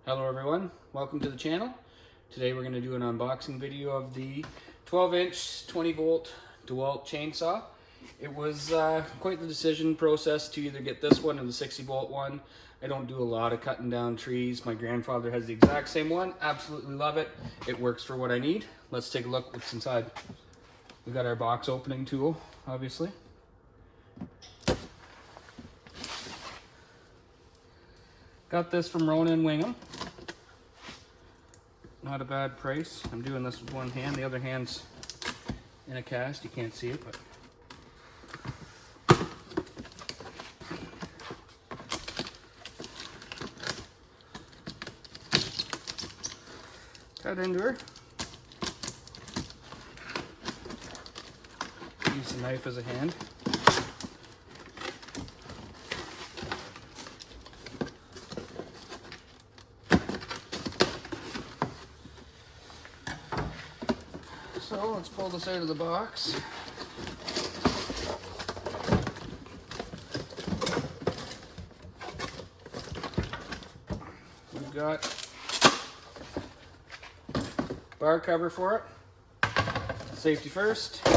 Hello everyone, welcome to the channel. Today we're going to do an unboxing video of the 12-inch 20-volt Dewalt chainsaw. It was quite the decision process to either get this one or the 60-volt one. I don't do a lot of cutting down trees. My grandfather has the exact same one. Absolutely love it. It works for what I need. Let's take a look what's inside. We got our box opening tool, obviously. Got this from Ronan Wingham. Not a bad price. I'm doing this with one hand. The other hand's in a cast. You can't see it, but cut into her. Use the knife as a hand. So let's pull this out of the box. We've got bar cover for it. Safety first.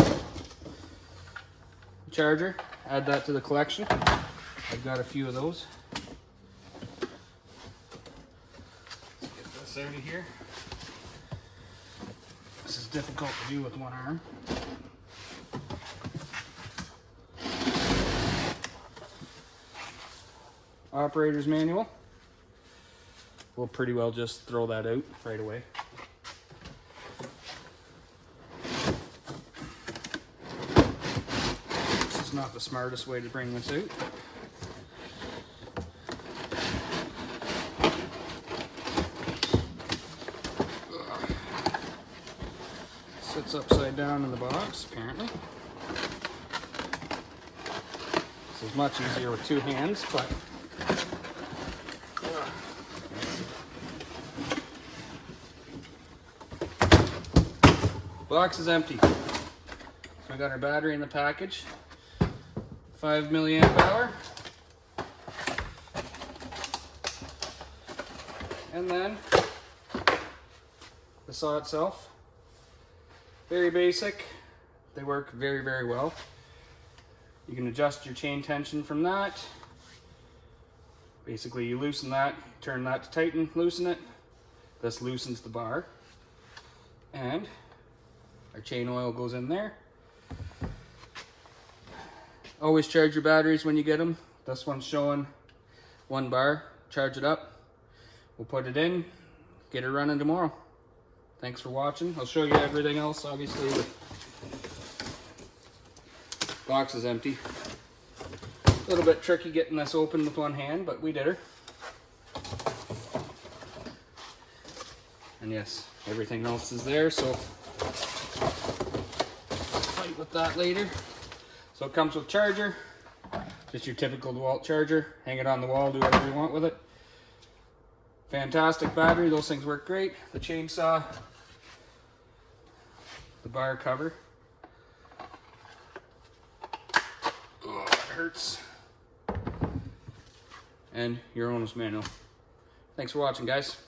Charger, add that to the collection. I've got a few of those. Let's get this out of here. This is difficult to do with one arm. Operator's manual. We'll pretty well just throw that out right away. This is not the smartest way to bring this out. Sits upside down in the box, apparently. This is much easier with two hands, but box is empty. So we got our battery in the package, 5 milliamp hour, and then the saw itself. Very basic. They work very, very well. You can adjust your chain tension from that. Basically, you loosen that, turn that to tighten, loosen it. This loosens the bar. And our chain oil goes in there. Always charge your batteries when you get them. This one's showing 1 bar. Charge it up. We'll put it in, get it running tomorrow. Thanks for watching. I'll show you everything else, obviously. The box is empty. A little bit tricky getting this open with one hand, but we did her. And yes, everything else is there, so fight with that later. So it comes with charger, just your typical Dewalt charger. Hang it on the wall, do whatever you want with it. Fantastic battery, those things work great. The chainsaw, the bar cover. Oh, it hurts. And your owner's manual. Thanks for watching, guys.